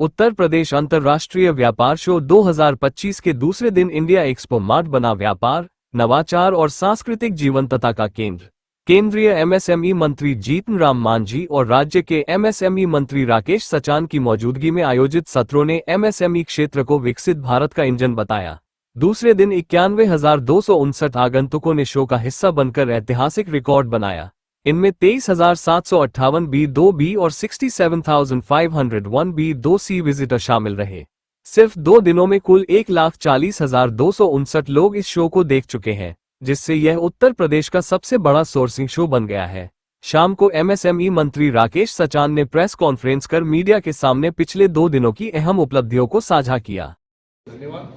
उत्तर प्रदेश अंतर्राष्ट्रीय व्यापार शो 2025 के दूसरे दिन इंडिया एक्सपो मार्ट बना व्यापार, नवाचार और सांस्कृतिक जीवंतता का केंद्र। केंद्रीय एमएसएमई मंत्री जीतन राम मांझी और राज्य के एमएसएमई मंत्री राकेश सचान की मौजूदगी में आयोजित सत्रों ने एमएसएमई क्षेत्र को विकसित भारत का इंजन बताया। दूसरे दिन 91,259 आगंतुकों ने शो का हिस्सा बनकर ऐतिहासिक रिकॉर्ड बनाया। इनमें 23,758 B2B और 67,501 B2C विजिटर शामिल रहे। सिर्फ 2 दिनों में कुल 1,40,259 लोग इस शो को देख चुके हैं, जिससे यह उत्तर प्रदेश का सबसे बड़ा सोर्सिंग शो बन गया है। शाम को एमएसएमई मंत्री राकेश सचान ने प्रेस कॉन्फ्रेंस कर मीडिया के सामने पिछले 2 दिनों की अहम उपलब्धियों को साझा किया। धन्यवाद।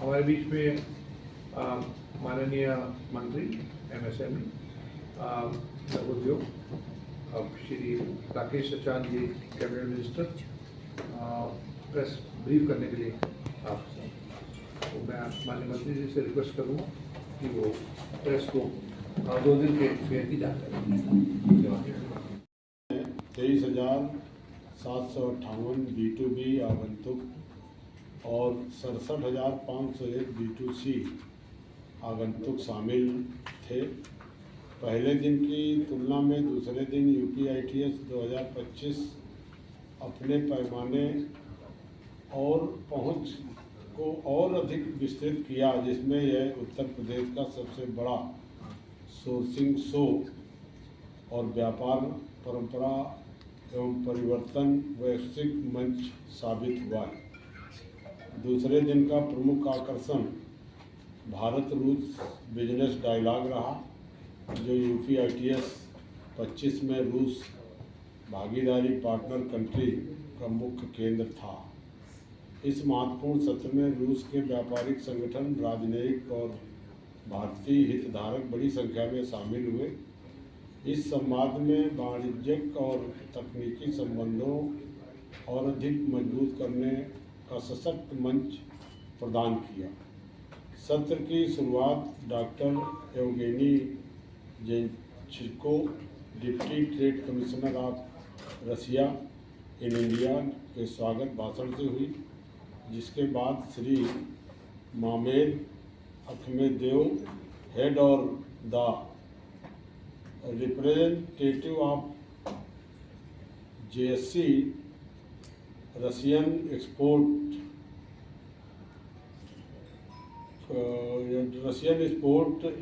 हमारे बीच में माननीय मंत्री एमएसएमई उद्योग श्री राकेश सचान जी, कैबिनेट मिनिस्टर, प्रेस ब्रीफ करने के लिए आप तो मैं माननीय मंत्री जी से रिक्वेस्ट करूँगा कि वो प्रेस को 2 दिन के फेयर की जानकारी दें। 23,758 B2B आगंतुक और 67,501 B2C आगंतुक शामिल थे। पहले दिन की तुलना में दूसरे दिन UPITS 2025 अपने पैमाने और पहुंच को और अधिक विस्तृत किया, जिसमें यह उत्तर प्रदेश का सबसे बड़ा सोर्सिंग शो और व्यापार परंपरा एवं परिवर्तन वैश्विक मंच साबित हुआ है। दूसरे दिन का प्रमुख आकर्षण भारत रूस बिजनेस डायलॉग रहा, जो UPITS 25 में रूस भागीदारी पार्टनर कंट्री का मुख्य केंद्र था। इस महत्वपूर्ण सत्र में रूस के व्यापारिक संगठन, राजनयिक और भारतीय हितधारक बड़ी संख्या में शामिल हुए। इस संवाद में वाणिज्यिक और तकनीकी संबंधों और अधिक मजबूत करने का सशक्त मंच प्रदान किया। सत्र की शुरुआत doctor Evgeny Zenchiko, deputy trade commissioner of Russia in India के स्वागत भाषण से हुई, जिसके बाद श्री मामेद अखमेदेव, हेड और the representative of JSC Russian export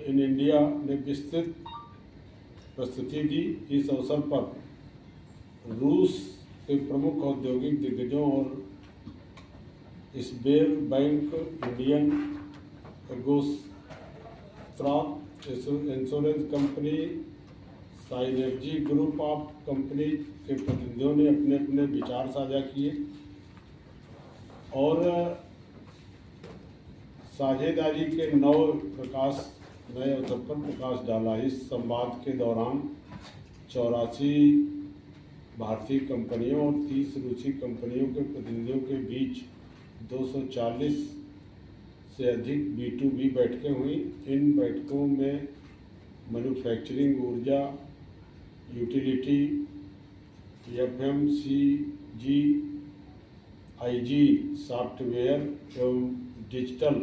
in India ने विस्तृत प्रस्तुति दी। इस अवसर पर रूस के प्रमुख औद्योगिक दिग्गजों और स्बेर बैंक, इंडियन एगोस्त्रा insurance company, synergy group of company के प्रतिनिधियों ने अपने अपने विचार साझा किए और साझेदारी के नए अवसर पर प्रकाश डाला। इस संवाद के दौरान 84 भारतीय कंपनियों और 30 रूसी कंपनियों के प्रतिनिधियों के बीच 240 से अधिक B2B बैठकें हुई। इन बैठकों में मैन्युफैक्चरिंग, ऊर्जा, यूटिलिटी, FMCG, IG, सॉफ्टवेयर एवं डिजिटल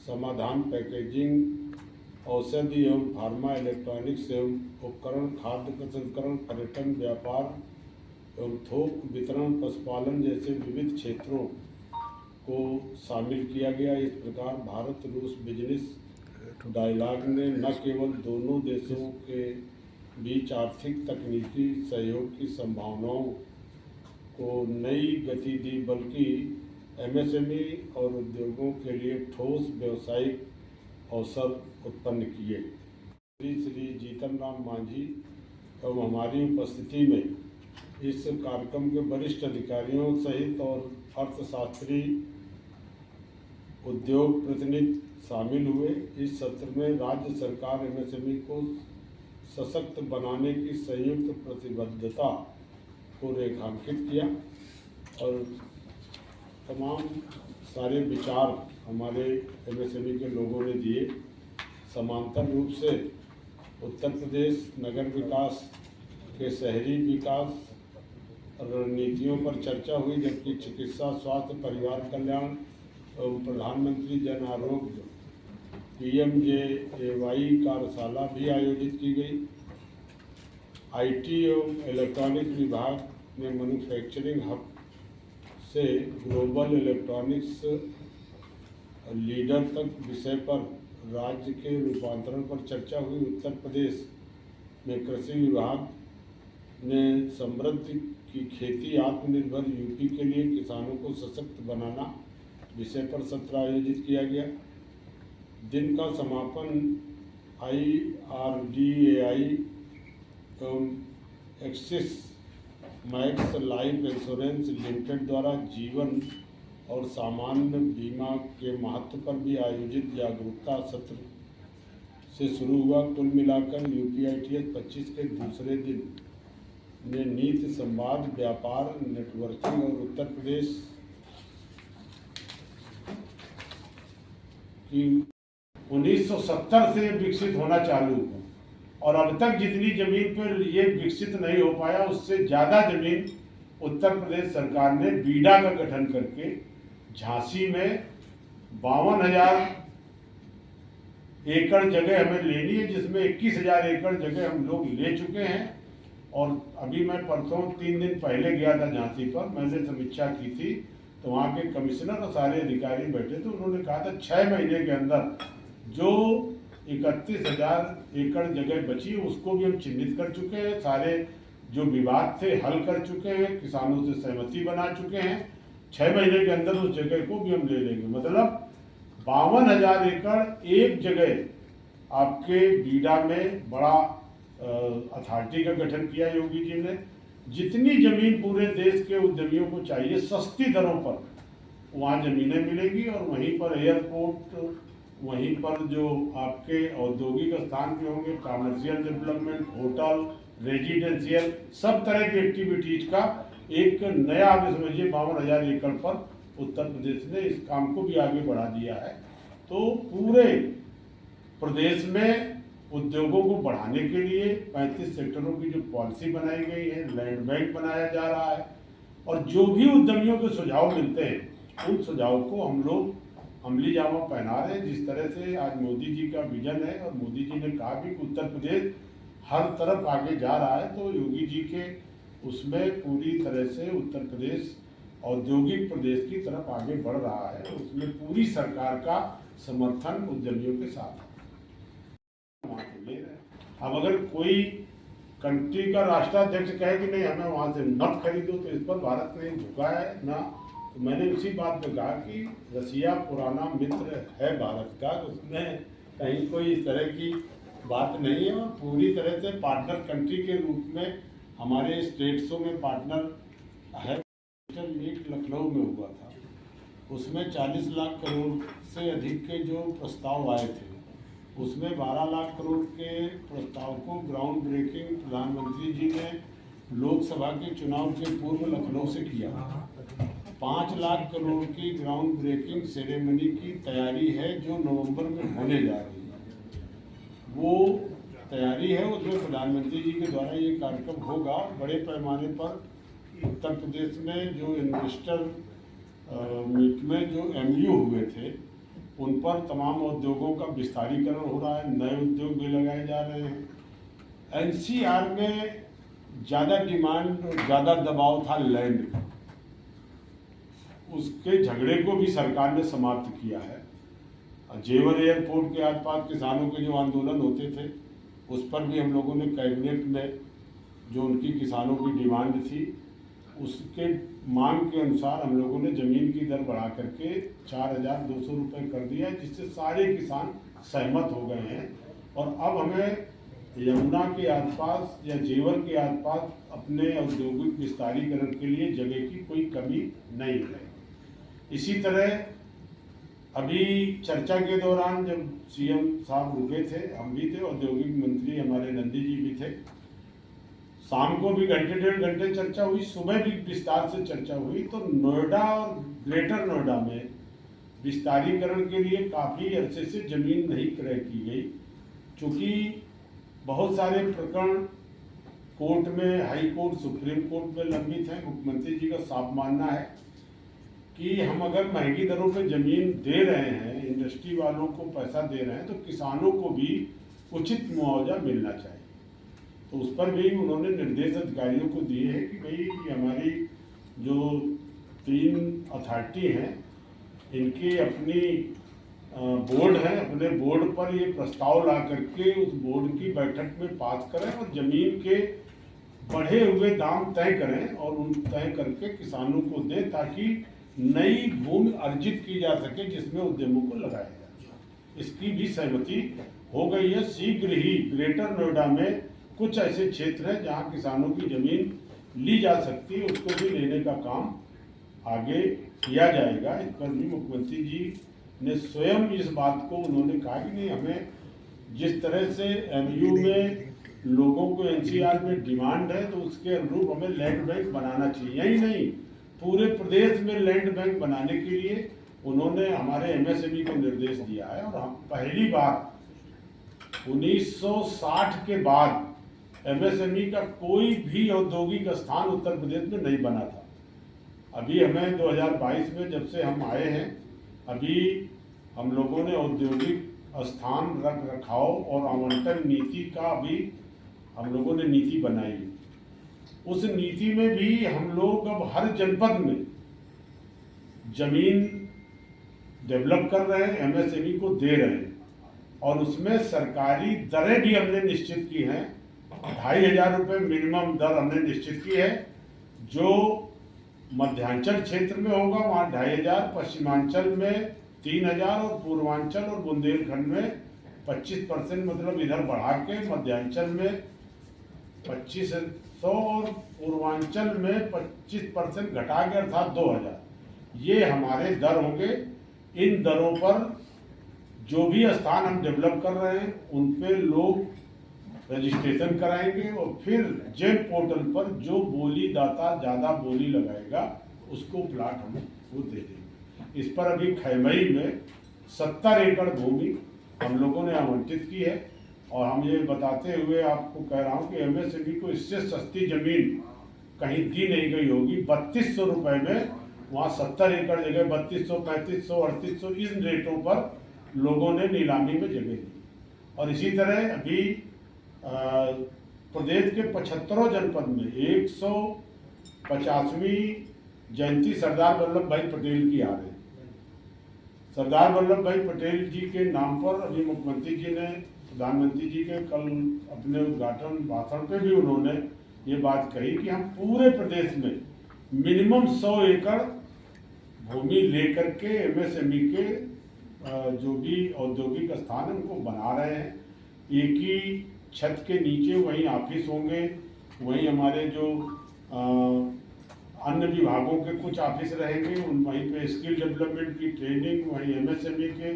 समाधान, पैकेजिंग, औषधि एवं फार्मा, इलेक्ट्रॉनिक्स एवं उपकरण, खाद्य प्रसंस्करण, पर्यटन, व्यापार एवं थोक वितरण, पशुपालन जैसे विविध क्षेत्रों को शामिल किया गया। इस प्रकार भारत रूस बिजनेस डायलॉग ने न केवल दोनों देशों के बीच आर्थिक तकनीकी सहयोग की संभावनाओं को नई गति दी, बल्कि MSME और उद्योगों के लिए ठोस व्यवसायिक अवसर उत्पन्न किए। श्री जीतन राम मांझी एवं हमारी उपस्थिति में इस कार्यक्रम के वरिष्ठ अधिकारियों सहित और अर्थशास्त्री, उद्योग प्रतिनिधि शामिल हुए। इस सत्र में राज्य सरकार MSME को सशक्त बनाने की संयुक्त प्रतिबद्धता को रेखांकित किया और तमाम सारे विचार हमारे MSME के लोगों ने दिए। समांतर रूप से उत्तर प्रदेश नगर विकास के शहरी विकास रणनीतियों पर चर्चा हुई, जबकि चिकित्सा, स्वास्थ्य, परिवार कल्याण एवं प्रधानमंत्री जन आरोग्य PMJAY कार्यशाला भी आयोजित की गई। IT एवं इलेक्ट्रॉनिक्स विभाग ने मैन्युफैक्चरिंग हब से ग्लोबल इलेक्ट्रॉनिक्स लीडर तक विषय पर राज्य के रूपांतरण पर चर्चा हुई। उत्तर प्रदेश में कृषि विभाग ने समृद्धि की खेती आत्मनिर्भर यूपी के लिए किसानों को सशक्त बनाना विषय पर सत्र आयोजित किया गया। दिन का समापन IRDAI एवं axis max life insurance limited द्वारा जीवन और सामान्य बीमा के महत्व पर भी आयोजित जागरूकता सत्र से शुरू हुआ। कुल मिलाकर UPITS 25 के दूसरे दिन ने नीति संवाद, व्यापार, नेटवर्किंग और उत्तर प्रदेश की 1970 से विकसित होना चालू हुआ और अब तक जितनी जमीन पर ये विकसित नहीं हो पाया उससे ज़्यादा जमीन उत्तर प्रदेश सरकार ने बीडा का गठन करके झांसी में 52,000 एकड़ जगह हमें लेनी है, जिसमें 21,000 एकड़ जगह हम लोग ले चुके हैं। और अभी मैं परसों 3 दिन पहले गया था झांसी पर, मैंने समीक्षा की थी, तो वहाँ के कमिश्नर और सारे अधिकारी बैठे थे। उन्होंने कहा था 6 महीने के अंदर जो 31,000 एकड़ जगह बची उसको भी हम चिन्हित कर चुके हैं, सारे जो विवाद थे हल कर चुके हैं, किसानों से सहमति बना चुके हैं। 6 महीने के अंदर उस जगह को भी हम ले लेंगे। मतलब 52,000 एकड़ एक जगह आपके बीडा में बड़ा अथॉरिटी का गठन किया योगी जी ने। जितनी जमीन पूरे देश के उद्यमियों को चाहिए सस्ती दरों पर वहाँ जमीनें मिलेंगी और वहीं पर एयरपोर्ट, वहीं पर जो आपके औद्योगिक स्थान भी होंगे, कमर्शियल डेवलपमेंट, होटल, रेजिडेंशियल, सब तरह की एक्टिविटीज का एक नया आप समझिए 52,000 एकड़ पर उत्तर प्रदेश ने इस काम को भी आगे बढ़ा दिया है। तो पूरे प्रदेश में उद्योगों को बढ़ाने के लिए 35 सेक्टरों की जो पॉलिसी बनाई गई है, लैंड बैंक बनाया जा रहा है और जो भी उद्यमियों के सुझाव मिलते हैं उन सुझाव को हम लोग अमली जामा पहना रहे हैं। जिस तरह से आज मोदी जी का विजन है और मोदी जी ने कहा भी कि उत्तर प्रदेश हर तरफ आगे जा रहा है, तो योगी जी के उसमें पूरी तरह से उत्तर प्रदेश औद्योगिक प्रदेश की तरफ आगे बढ़ रहा है। उसमें पूरी सरकार का समर्थन उद्यमियों के साथ है। अब अगर कोई कंट्री का राष्ट्राध्यक्ष कहे कि नहीं हमें वहाँ से मत खरीदो, तो इस पर भारत ने झुका है ना। तो मैंने उसी बात पे कहा कि रसिया पुराना मित्र है भारत का, उसमें कहीं कोई इस तरह की बात नहीं है और पूरी तरह से पार्टनर कंट्री के रूप में हमारे स्टेट्सों में पार्टनर है। मीट लखनऊ में हुआ था, उसमें 40 लाख करोड़ से अधिक के जो प्रस्ताव आए थे उसमें 12 लाख करोड़ के प्रस्ताव को ग्राउंड ब्रेकिंग प्रधानमंत्री जी ने लोकसभा के चुनाव के पूर्व लखनऊ से किया। 5 लाख करोड़ की ग्राउंड ब्रेकिंग सेरेमनी की तैयारी है जो नवंबर में होने जा रही है। वो तैयारी है, उसमें प्रधानमंत्री जी के द्वारा ये कार्यक्रम होगा। बड़े पैमाने पर उत्तर प्रदेश में जो इन्वेस्टर मीट में जो MU हुए थे उन पर तमाम उद्योगों का विस्तारीकरण हो रहा है, नए उद्योग भी लगाए जा रहे हैं। NCR में ज़्यादा डिमांड, ज़्यादा दबाव था लैंड का, उसके झगड़े को भी सरकार ने समाप्त किया है। जेवर एयरपोर्ट के आसपास किसानों के जो आंदोलन होते थे उस पर भी हम लोगों ने कैबिनेट में जो उनकी किसानों की डिमांड थी उसके मांग के अनुसार हम लोगों ने ज़मीन की दर बढ़ा करके 4,200 रुपये कर दिया, जिससे सारे किसान सहमत हो गए हैं। और अब हमें यमुना के आसपास या जेवर के आसपास अपने औद्योगिक विस्तारीकरण के लिए जगह की कोई कमी नहीं है। इसी तरह अभी चर्चा के दौरान जब CM साहब रुके थे, हम भी थे, औद्योगिक मंत्री हमारे नंदी जी भी थे, शाम को भी घंटे 1.5 घंटे चर्चा हुई, सुबह भी विस्तार से चर्चा हुई। तो नोएडा और ग्रेटर नोएडा में विस्तारीकरण के लिए काफ़ी अरसे से ज़मीन नहीं क्रय की गई, क्योंकि बहुत सारे प्रकरण कोर्ट में, हाई कोर्ट, सुप्रीम कोर्ट में लंबित हैं। मुख्यमंत्री जी का साफ मानना है कि हम अगर महंगी दरों पे ज़मीन दे रहे हैं, इंडस्ट्री वालों को पैसा दे रहे हैं, तो किसानों को भी उचित मुआवजा मिलना चाहिए। तो उस पर भी उन्होंने निर्देश अधिकारियों को दिए हैं कि भाई ये हमारी जो 3 अथॉरिटी हैं, इनकी अपनी बोर्ड है, अपने बोर्ड पर ये प्रस्ताव ला करके उस बोर्ड की बैठक में पास करें और ज़मीन के बढ़े हुए दाम तय करें और उन तय करके किसानों को दें, ताकि नई भूमि अर्जित की जा सके जिसमें उद्यमों को लगाया जाए। इसकी भी सहमति हो गई है। शीघ्र ही ग्रेटर नोएडा में कुछ ऐसे क्षेत्र हैं जहां किसानों की ज़मीन ली जा सकती है, उसको भी लेने का काम आगे किया जाएगा। इस पर भी मुख्यमंत्री जी ने स्वयं इस बात को उन्होंने कहा कि नहीं, हमें जिस तरह से एमयू में लोगों को एनसीआर में डिमांड है, तो उसके अनुरूप हमें लैंड बैंक बनाना चाहिए। यही नहीं, पूरे प्रदेश में लैंड बैंक बनाने के लिए उन्होंने हमारे एमएसएमई को निर्देश दिया है। और हम पहली बार 1960 के बाद एमएसएमई का कोई भी औद्योगिक स्थान उत्तर प्रदेश में नहीं बना था। अभी हमें 2022 में जब से हम आए हैं, अभी हम लोगों ने औद्योगिक स्थान रख रखाव और आवंटन नीति का भी हम लोगों ने नीति बनाई है। उस नीति में भी हम लोग अब हर जनपद में जमीन डेवलप कर रहे हैं, एमएसएमई को दे रहे हैं, और उसमें सरकारी दरें भी हमने निश्चित की हैं। 2,500 रुपये मिनिमम दर हमने निश्चित की है। जो मध्यांचल क्षेत्र में होगा वहाँ 2,500, पश्चिमांचल में 3,000 और पूर्वांचल और बुंदेलखंड में 25%, मतलब इधर बढ़ा के मध्यांचल में 2,500 और पूर्वांचल में 25% घटा के अर्थात 2,000, ये हमारे दर होंगे। इन दरों पर जो भी स्थान हम डेवलप कर रहे हैं उन पे लोग रजिस्ट्रेशन कराएंगे और फिर जेम पोर्टल पर जो बोली दाता ज़्यादा बोली लगाएगा उसको प्लाट हम वो दे देंगे। इस पर अभी खैमई में 70 एकड़ भूमि हम लोगों ने आवंटित की है। और हम ये बताते हुए आपको कह रहा हूँ कि एमएसएमई को इससे सस्ती ज़मीन कहीं दी नहीं गई होगी। 3,200 रुपये में वहाँ 70 एकड़ जगह 3,200, 3,500, 3,800 इस रेटों पर लोगों ने नीलामी में जगह दी। और इसी तरह अभी प्रदेश के 75 जनपद में 150वीं जयंती सरदार वल्लभ भाई पटेल की आ रही है। सरदार वल्लभ भाई पटेल जी के नाम पर अभी मुख्यमंत्री जी ने, प्रधानमंत्री जी के कल अपने उद्घाटन भाषण पे भी उन्होंने ये बात कही कि हम पूरे प्रदेश में मिनिमम 100 एकड़ भूमि लेकर के एमएसएमई के जो भी औद्योगिक स्थान है उनको बना रहे हैं। एक ही छत के नीचे वहीं ऑफिस होंगे, वहीं हमारे जो अन्य विभागों के कुछ ऑफिस रहेंगे, उन वहीं पे स्किल डेवलपमेंट की ट्रेनिंग, वहीं एमएसएमई के,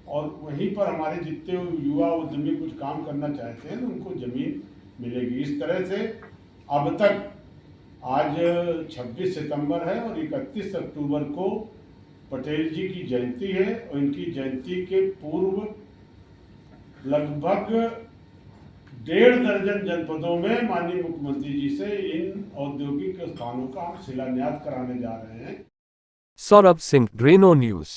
और वहीं पर हमारे जितने युवा उद्यमी कुछ काम करना चाहते हैं उनको ज़मीन मिलेगी। इस तरह से अब तक आज 26 सितंबर है और 31 अक्टूबर को पटेल जी की जयंती है, और इनकी जयंती के पूर्व लगभग 1.5 दर्जन जनपदों में माननीय मुख्यमंत्री जी से इन औद्योगिक स्थानों का हम शिलान्यास कराने जा रहे हैं। सौरभ सिंह, रेनो न्यूज।